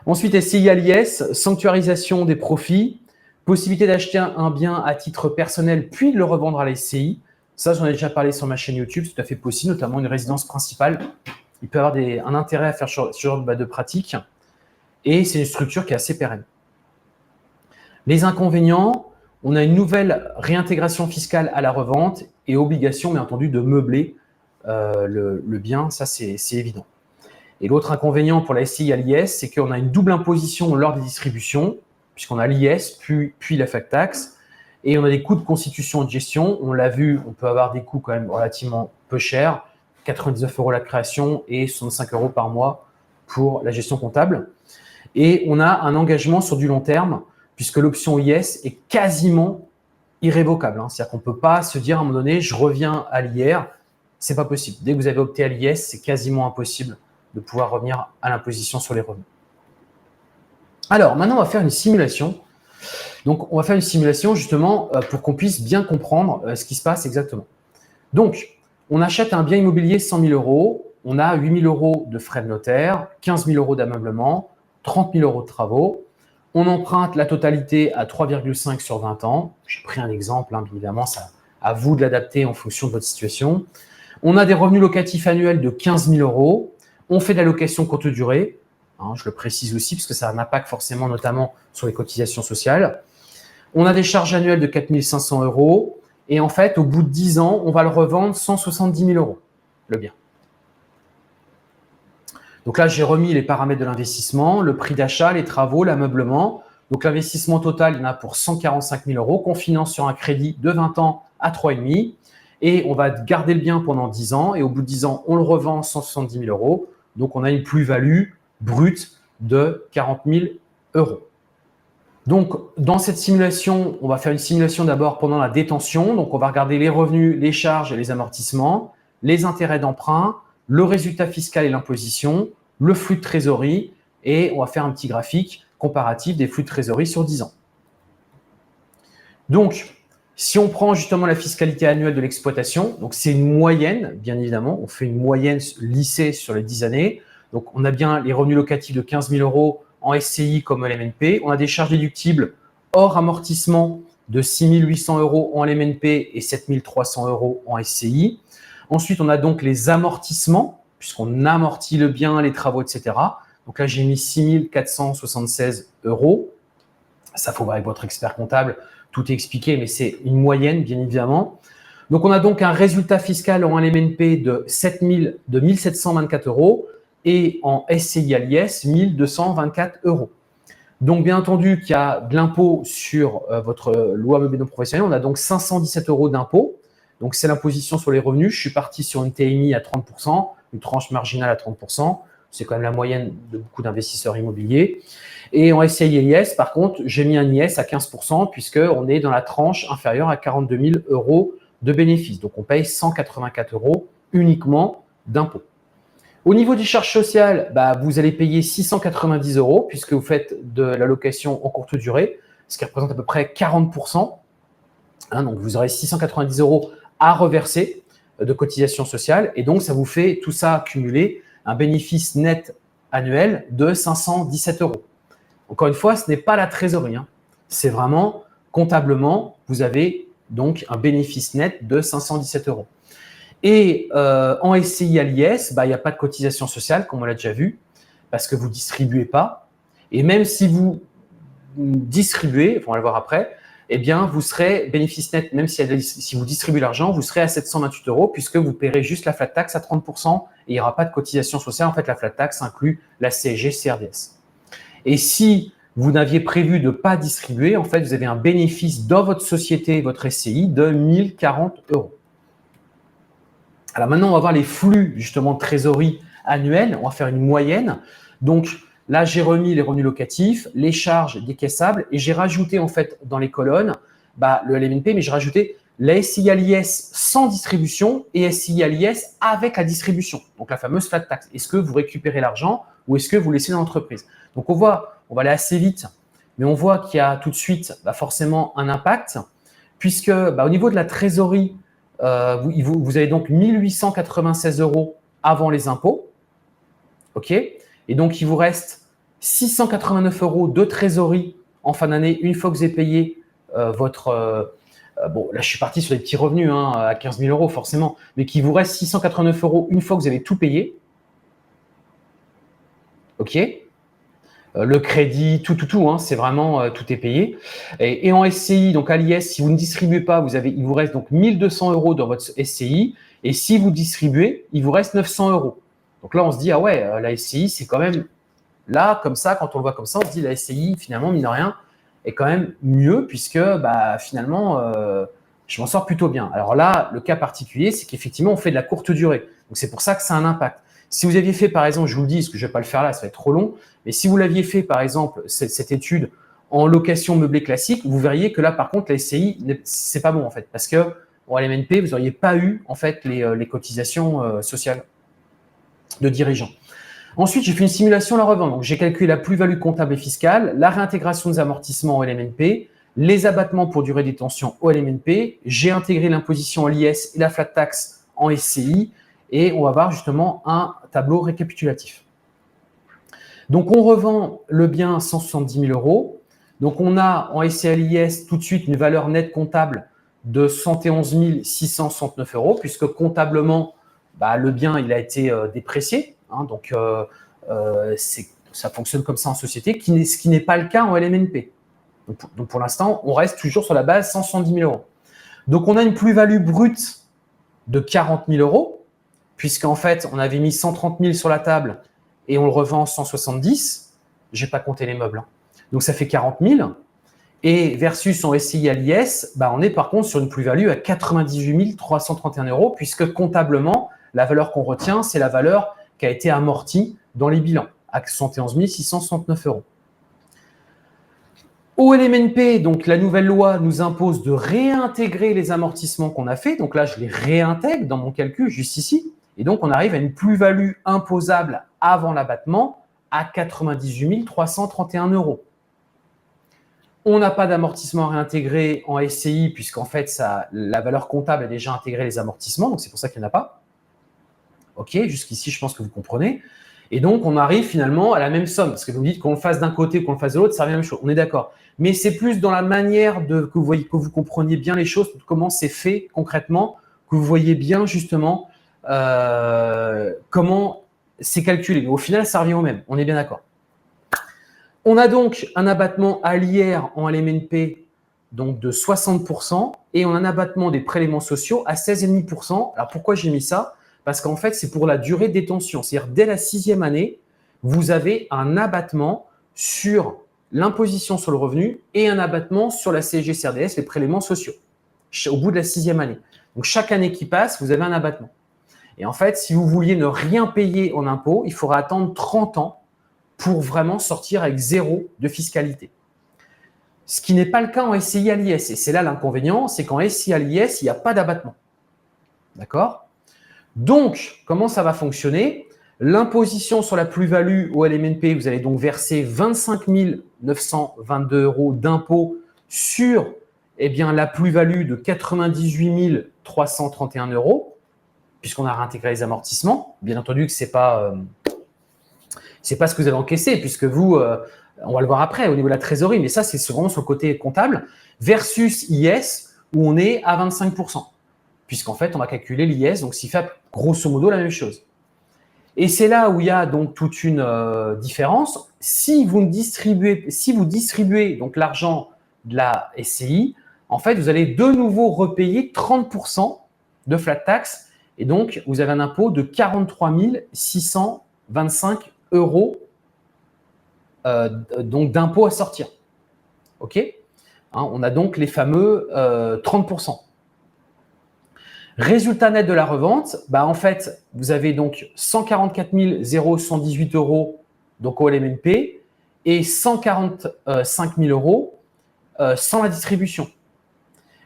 Ensuite, SCI à l'IS, sanctuarisation des profits, possibilité d'acheter un bien à titre personnel puis de le revendre à la SCI. Ça, j'en ai déjà parlé sur ma chaîne YouTube, c'est tout à fait possible, notamment une résidence principale. Il peut y avoir un intérêt à faire ce genre de pratique. Et c'est une structure qui est assez pérenne. Les inconvénients, on a une nouvelle réintégration fiscale à la revente et obligation, bien entendu, de meubler le bien. Ça, c'est évident. Et l'autre inconvénient pour la SCI à l'IS, c'est qu'on a une double imposition lors des distributions, puisqu'on a l'IS puis la flat tax, et on a des coûts de constitution et de gestion. On l'a vu, on peut avoir des coûts quand même relativement peu chers, 99 € la création et 65 € par mois pour la gestion comptable. Et on a un engagement sur du long terme, puisque l'option IS est quasiment irrévocable. C'est-à-dire qu'on ne peut pas se dire à un moment donné, je reviens à l'IR, c'est pas possible. Dès que vous avez opté à l'IS, c'est quasiment impossible de pouvoir revenir à l'imposition sur les revenus. Alors, maintenant, on va faire une simulation. Donc, on va faire une simulation justement pour qu'on puisse bien comprendre ce qui se passe exactement. Donc, on achète un bien immobilier 100 000 €, on a 8 000 € de frais de notaire, 15 000 € d'ameublement, 30 000 € de travaux. On emprunte la totalité à 3,5 sur 20 ans. J'ai pris un exemple, bien évidemment, c'est à vous de l'adapter en fonction de votre situation. On a des revenus locatifs annuels de 15 000 €. On fait de la location courte durée, je le précise aussi parce que ça a un impact forcément notamment sur les cotisations sociales. On a des charges annuelles de 4 500 € et en fait, au bout de 10 ans, on va le revendre 170 000 €, le bien. Donc là, j'ai remis les paramètres de l'investissement, le prix d'achat, les travaux, l'ameublement. Donc l'investissement total, il y en a pour 145 000 € qu'on finance sur un crédit de 20 ans à 3,5 et on va garder le bien pendant 10 ans et au bout de 10 ans, on le revend 170 000 €. Donc, on a une plus-value brute de 40 000 €. Donc, dans cette simulation, on va faire une simulation d'abord pendant la détention. Donc, on va regarder les revenus, les charges et les amortissements, les intérêts d'emprunt, le résultat fiscal et l'imposition, le flux de trésorerie et on va faire un petit graphique comparatif des flux de trésorerie sur 10 ans. Donc, si on prend justement la fiscalité annuelle de l'exploitation, donc c'est une moyenne, bien évidemment, on fait une moyenne lissée sur les 10 années. Donc, on a bien les revenus locatifs de 15 000 € en SCI comme LMNP. On a des charges déductibles hors amortissement de 6 800 € en LMNP et 7 300 € en SCI. Ensuite, on a donc les amortissements, puisqu'on amortit le bien, les travaux, etc. Donc là, j'ai mis 6 476 €. Ça, il faut voir avec votre expert comptable. Tout est expliqué, mais c'est une moyenne, bien évidemment. Donc, on a donc un résultat fiscal en LMNP de 1 724 € et en SCI à l'IS, 1 224 €. Donc, bien entendu, qu'il y a de l'impôt sur votre loi meublé non professionnel. On a donc 517 € d'impôt. Donc, c'est l'imposition sur les revenus. Je suis parti sur une TMI à 30%, une tranche marginale à 30%. C'est quand même la moyenne de beaucoup d'investisseurs immobiliers. Et en SCI et IS, par contre, j'ai mis un IS à 15% puisqu'on est dans la tranche inférieure à 42 000 € de bénéfices. Donc, on paye 184 € uniquement d'impôt. Au niveau des charges sociales, vous allez payer 690 € puisque vous faites de la location en courte durée, ce qui représente à peu près 40%. Donc, vous aurez 690 € à reverser de cotisations sociales. Et donc, ça vous fait tout ça cumulé un bénéfice net annuel de 517 €. Encore une fois, ce n'est pas la trésorerie. C'est vraiment comptablement, vous avez donc un bénéfice net de 517 €. Et en SCI à l'IS, il n'y a pas de cotisation sociale, comme on l'a déjà vu, parce que vous ne distribuez pas. Et même si vous distribuez, on va le voir après, eh bien, vous serez bénéfice net, même si vous distribuez l'argent, vous serez à 728 € puisque vous paierez juste la flat tax à 30% et il n'y aura pas de cotisation sociale. En fait, la flat tax inclut la CSG, CRDS. Et si vous n'aviez prévu de ne pas distribuer, en fait, vous avez un bénéfice dans votre société, votre SCI, de 1040 €. Alors maintenant, on va voir les flux justement de trésorerie annuels. On va faire une moyenne. Donc là, j'ai remis les revenus locatifs, les charges décaissables et j'ai rajouté en fait dans les colonnes le LMNP, mais j'ai rajouté la SCI à l'IS sans distribution et SCI à l'IS avec la distribution. Donc la fameuse flat tax. Est-ce que vous récupérez l'argent ou est-ce que vous laissez dans l'entreprise? Donc on va aller assez vite, mais on voit qu'il y a tout de suite forcément un impact puisque au niveau de la trésorerie, vous avez donc 1896 € avant les impôts. OK? Et donc, il vous reste 689 € de trésorerie en fin d'année, une fois que vous avez payé votre… bon, là, je suis parti sur des petits revenus à 15 000 € forcément, mais qu'il vous reste 689 € une fois que vous avez tout payé. OK? Le crédit, tout, c'est vraiment tout est payé. Et en SCI, donc à l'IS, si vous ne distribuez pas, il vous reste donc 1200 € dans votre SCI. Et si vous distribuez, il vous reste 900 €. Donc là, on se dit, ah ouais, la SCI, c'est quand même là, comme ça, quand on le voit comme ça, on se dit, la SCI, finalement, mine de rien, est quand même mieux puisque finalement, je m'en sors plutôt bien. Alors là, le cas particulier, c'est qu'effectivement, on fait de la courte durée. Donc c'est pour ça que ça a un impact. Si vous aviez fait, par exemple, je vous le dis, parce que je ne vais pas le faire là, ça va être trop long, mais si vous l'aviez fait, par exemple, cette étude en location meublée classique, vous verriez que là, par contre, la SCI, c'est pas bon en fait, parce que en LMNP, vous n'auriez pas eu en fait les cotisations sociales de dirigeants. Ensuite, j'ai fait une simulation à la revente. Donc, j'ai calculé la plus-value comptable et fiscale, la réintégration des amortissements au LMNP, les abattements pour durée de détention au LMNP. J'ai intégré l'imposition à l'IS et la flat tax en SCI. Et on va voir justement un tableau récapitulatif. Donc, on revend le bien 170 000 €. Donc, on a en SCI tout de suite une valeur nette comptable de 111 669 €, puisque comptablement, le bien il a été déprécié. Donc, ça fonctionne comme ça en société, ce qui n'est pas le cas en LMNP. Donc, pour l'instant, on reste toujours sur la base 170 000 €. Donc, on a une plus-value brute de 40 000 €. Puisqu'en fait, on avait mis 130 000 sur la table et on le revend 170, je n'ai pas compté les meubles. Donc, ça fait 40 000. Et versus en SCI à l'IS, on est par contre sur une plus-value à 98 331 €, puisque comptablement, la valeur qu'on retient, c'est la valeur qui a été amortie dans les bilans, à 71 669 €. Au LMNP, donc la nouvelle loi nous impose de réintégrer les amortissements qu'on a fait. Donc là, je les réintègre dans mon calcul juste ici. Et donc, on arrive à une plus-value imposable avant l'abattement à 98 331 €. On n'a pas d'amortissement réintégré en SCI puisqu'en fait, la valeur comptable a déjà intégré les amortissements. Donc, c'est pour ça qu'il n'y en a pas. OK, jusqu'ici, je pense que vous comprenez. Et donc, on arrive finalement à la même somme. Parce que vous me dites qu'on le fasse d'un côté ou qu'on le fasse de l'autre, ça revient à la même chose. On est d'accord. Mais c'est plus dans la manière que vous compreniez bien les choses, comment c'est fait concrètement, que vous voyez bien justement comment c'est calculé. Mais au final, ça revient au même. On est bien d'accord. On a donc un abattement à l'IR en LMNP donc de 60% et on a un abattement des prélèvements sociaux à 16,5%. Alors, pourquoi j'ai mis ça? Parce qu'en fait, c'est pour la durée de détention. C'est-à-dire, dès la 6e année, vous avez un abattement sur l'imposition sur le revenu et un abattement sur la CSG-CRDS, les prélèvements sociaux, au bout de la 6e année. Donc, chaque année qui passe, vous avez un abattement. Et en fait, si vous vouliez ne rien payer en impôts, il faudra attendre 30 ans pour vraiment sortir avec zéro de fiscalité. Ce qui n'est pas le cas en SCI à l'IS. Et c'est là l'inconvénient, c'est qu'en SCI à l'IS, il n'y a pas d'abattement. D'accord? Donc, comment ça va fonctionner? L'imposition sur la plus-value au LMNP, vous allez donc verser 25 922 € d'impôt sur la plus-value de 98 331 €, puisqu'on a réintégré les amortissements. Bien entendu que ce n'est pas ce que vous avez encaissé, puisque vous, on va le voir après au niveau de la trésorerie, mais ça, c'est vraiment sur le côté comptable, versus IS, où on est à 25%, puisqu'en fait, on va calculer l'IS, donc ce qui fait grosso modo la même chose. Et c'est là où il y a donc toute une différence. Si vous distribuez donc l'argent de la SCI, en fait, vous allez de nouveau repayer 30% de flat tax. Et donc, vous avez un impôt de 43 625 euros donc d'impôt à sortir. OK, on a donc les fameux 30%. Résultat net de la revente, en fait, vous avez donc 144 118 euros donc au LMNP et 145 000 euros sans la distribution.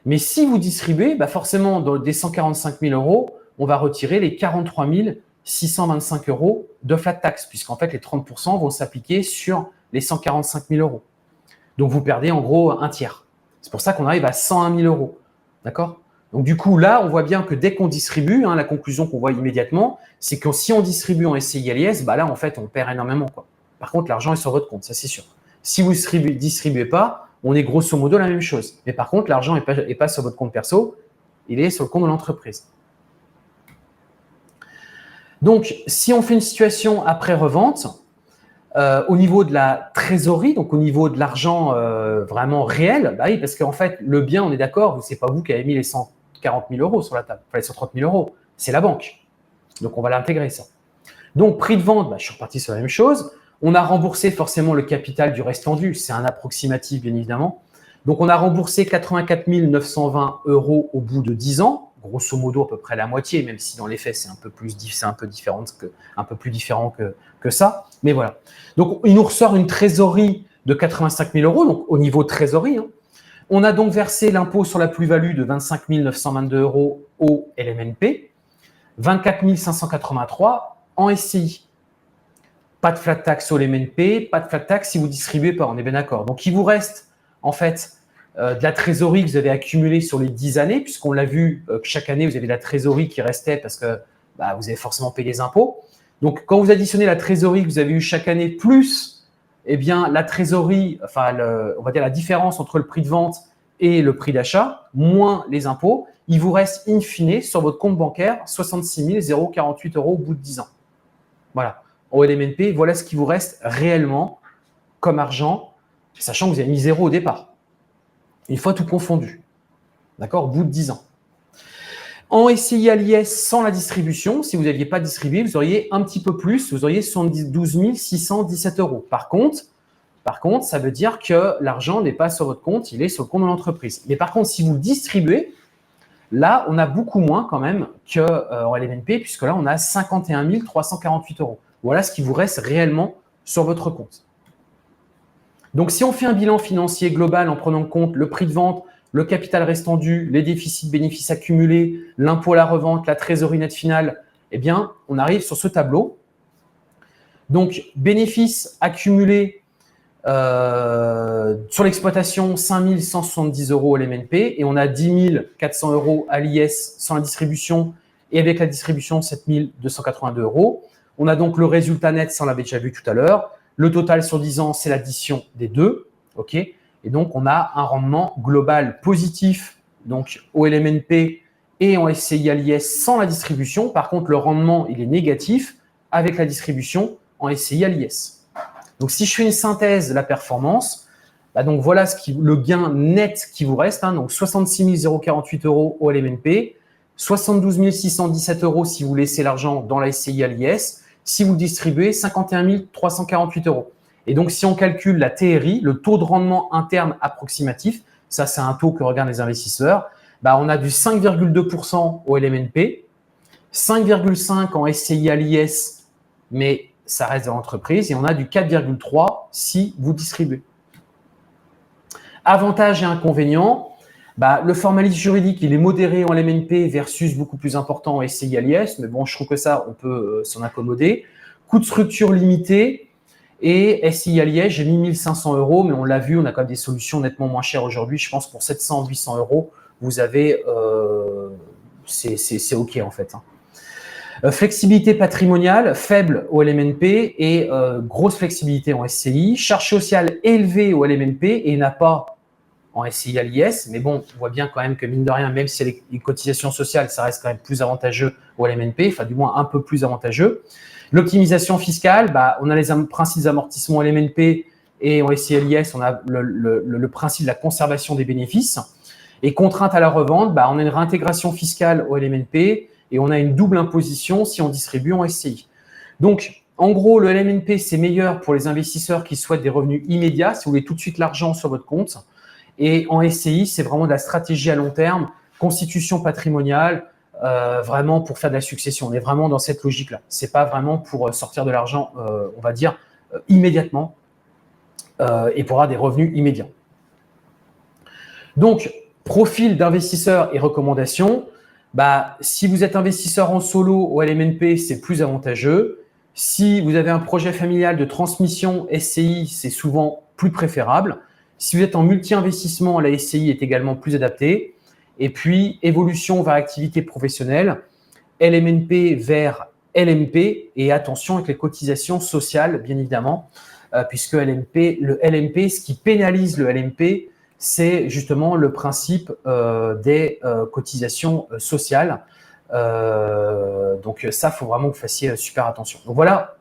Mais si vous distribuez, forcément, des 145 000 euros, on va retirer les 43 625 euros de flat tax, puisqu'en fait, les 30% vont s'appliquer sur les 145 000 euros. Donc, vous perdez en gros un tiers. C'est pour ça qu'on arrive à 101 000 euros. D'accord ? Donc, du coup, là, on voit bien que dès qu'on distribue, la conclusion qu'on voit immédiatement, c'est que si on distribue en SCI LIS, là, en fait, on perd énormément, quoi. Par contre, l'argent est sur votre compte, ça, c'est sûr. Si vous ne distribuez pas, on est grosso modo la même chose. Mais par contre, l'argent n'est pas sur votre compte perso, il est sur le compte de l'entreprise. Donc, si on fait une situation après revente, au niveau de la trésorerie, donc au niveau de l'argent vraiment réel, oui, parce qu'en fait, le bien, on est d'accord, ce n'est pas vous qui avez mis les 140 000 euros sur la table, enfin les 130 000 euros, c'est la banque. Donc, on va l'intégrer, ça. Donc, prix de vente, je suis reparti sur la même chose. On a remboursé forcément le capital du reste vendu, c'est un approximatif, bien évidemment. Donc, on a remboursé 84 920 euros au bout de 10 ans, grosso modo à peu près la moitié, même si dans les faits, c'est un peu plus différent que ça. Mais voilà. Donc, il nous ressort une trésorerie de 85 000 euros, donc au niveau trésorerie. On a donc versé l'impôt sur la plus-value de 25 922 euros au LMNP, 24 583 en SCI. Pas de flat tax au LMNP, pas de flat tax si vous ne distribuez pas, on est bien d'accord. Donc, il vous reste en fait de la trésorerie que vous avez accumulée sur les 10 années, puisqu'on l'a vu que chaque année, vous avez de la trésorerie qui restait parce que vous avez forcément payé les impôts. Donc, quand vous additionnez la trésorerie que vous avez eue chaque année, plus la trésorerie, on va dire la différence entre le prix de vente et le prix d'achat, moins les impôts, il vous reste in fine sur votre compte bancaire 66 048 euros au bout de 10 ans. Voilà. Au LMNP, voilà ce qui vous reste réellement comme argent, sachant que vous avez mis zéro au départ. Une fois tout confondu. D'accord ? Au bout de 10 ans. En SCI à l'IS sans la distribution, si vous n'aviez pas distribué, vous auriez un petit peu plus, vous auriez 72 617 euros. Par contre, ça veut dire que l'argent n'est pas sur votre compte, il est sur le compte de l'entreprise. Mais par contre, si vous le distribuez, là, on a beaucoup moins quand même qu'en LMNP, puisque là, on a 51 348 euros. Voilà ce qui vous reste réellement sur votre compte. Donc, si on fait un bilan financier global en prenant en compte le prix de vente, le capital restant dû, les déficits bénéfices accumulés, l'impôt à la revente, la trésorerie nette finale, on arrive sur ce tableau. Donc, bénéfices accumulés sur l'exploitation, 5 170 euros au LMNP et on a 10 400 euros à l'IS sans la distribution et avec la distribution, 7 282 euros. On a donc le résultat net, ça on l'avait déjà vu tout à l'heure. Le total sur 10 ans, c'est l'addition des deux. OK ? Et donc, on a un rendement global positif donc au LMNP et en SCI à l'IS sans la distribution. Par contre, le rendement, il est négatif avec la distribution en SCI à l'IS. Donc, si je fais une synthèse de la performance, donc voilà le gain net qui vous reste. Donc, 66 048 euros au LMNP, 72 617 euros si vous laissez l'argent dans la SCI à l'IS. Si vous le distribuez, 51 348 euros. Et donc, si on calcule la TRI, le taux de rendement interne approximatif, ça, c'est un taux que regardent les investisseurs, on a du 5,2% au LMNP, 5,5% en SCI à l'IS, mais ça reste dans l'entreprise, et on a du 4,3% si vous distribuez. Avantages et inconvénients, le formalisme juridique, il est modéré en LMNP versus beaucoup plus important en SCI à l'IS, mais bon, je trouve que ça, on peut s'en accommoder. Coût de structure limité et SCI à l'IS, j'ai mis 1500 euros, mais on l'a vu, on a quand même des solutions nettement moins chères aujourd'hui. Je pense pour 700, 800 euros, vous avez, c'est OK en fait. Flexibilité patrimoniale, faible au LMNP et grosse flexibilité en SCI. Charge sociale élevée au LMNP et n'a pas en SCI à l'IS, mais bon, on voit bien quand même que mine de rien, même si les cotisations sociales, ça reste quand même plus avantageux au LMNP, enfin du moins un peu plus avantageux. L'optimisation fiscale, on a les principes d'amortissement LMNP Et en SCI LIS, on a le principe de la conservation des bénéfices. Et contrainte à la revente, on a une réintégration fiscale au LMNP et on a une double imposition si on distribue en SCI. Donc, en gros, le LMNP, c'est meilleur pour les investisseurs qui souhaitent des revenus immédiats, si vous voulez tout de suite l'argent sur votre compte. Et en SCI, c'est vraiment de la stratégie à long terme, constitution patrimoniale, vraiment pour faire de la succession. On est vraiment dans cette logique-là. Ce n'est pas vraiment pour sortir de l'argent, on va dire, immédiatement et pour avoir des revenus immédiats. Donc, profil d'investisseur et recommandations. Si vous êtes investisseur en solo au LMNP, c'est plus avantageux. Si vous avez un projet familial de transmission SCI, c'est souvent plus préférable. Si vous êtes en multi-investissement, la SCI est également plus adaptée. Et puis, évolution vers activité professionnelle, LMNP vers LMP. Et attention avec les cotisations sociales, bien évidemment, puisque le LMP, ce qui pénalise le LMP, c'est justement le principe des cotisations sociales. Donc ça, il faut vraiment que vous fassiez super attention. Donc voilà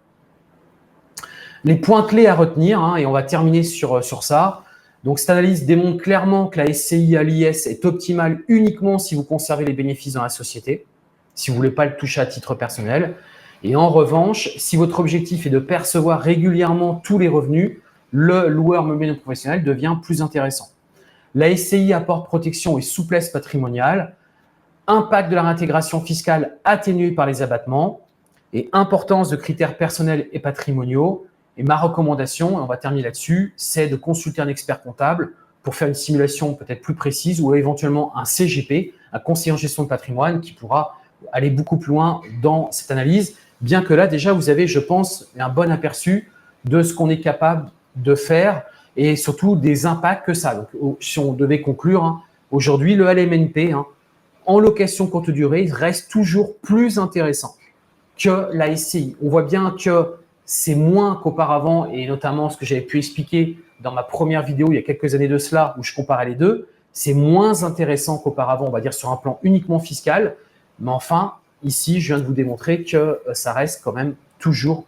les points clés à retenir et on va terminer sur ça. Donc cette analyse démontre clairement que la SCI à l'IS est optimale uniquement si vous conservez les bénéfices dans la société, si vous ne voulez pas le toucher à titre personnel. Et en revanche, si votre objectif est de percevoir régulièrement tous les revenus, le loueur meublé non professionnel devient plus intéressant. La SCI apporte protection et souplesse patrimoniale, impact de la réintégration fiscale atténué par les abattements et importance de critères personnels et patrimoniaux. Et ma recommandation, et on va terminer là-dessus, c'est de consulter un expert comptable pour faire une simulation peut-être plus précise ou éventuellement un CGP, un conseiller en gestion de patrimoine qui pourra aller beaucoup plus loin dans cette analyse. Bien que là, déjà, vous avez, je pense, un bon aperçu de ce qu'on est capable de faire et surtout des impacts que ça. Donc, si on devait conclure, aujourd'hui, le LMNP, en location courte durée, reste toujours plus intéressant que la SCI. On voit bien que c'est moins qu'auparavant et notamment ce que j'avais pu expliquer dans ma première vidéo il y a quelques années de cela où je comparais les deux, c'est moins intéressant qu'auparavant, on va dire sur un plan uniquement fiscal. Mais enfin, ici, je viens de vous démontrer que ça reste quand même toujours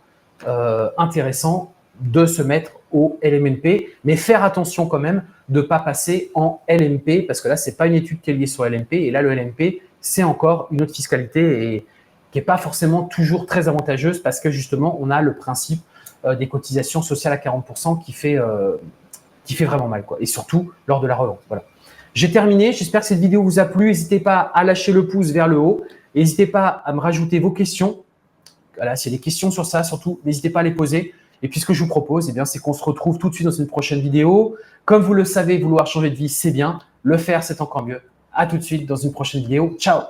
intéressant de se mettre au LMNP, mais faire attention quand même de ne pas passer en LMP parce que là, ce n'est pas une étude qui est liée sur LMP et là, le LMP, c'est encore une autre fiscalité et qui n'est pas forcément toujours très avantageuse parce que justement, on a le principe des cotisations sociales à 40% qui fait vraiment mal, quoi. Et surtout lors de la revente. Voilà. J'ai terminé. J'espère que cette vidéo vous a plu. N'hésitez pas à lâcher le pouce vers le haut. N'hésitez pas à me rajouter vos questions. Voilà, s'il y a des questions sur ça, surtout, n'hésitez pas à les poser. Et puis, ce que je vous propose, c'est qu'on se retrouve tout de suite dans une prochaine vidéo. Comme vous le savez, vouloir changer de vie, c'est bien. Le faire, c'est encore mieux. À tout de suite dans une prochaine vidéo. Ciao!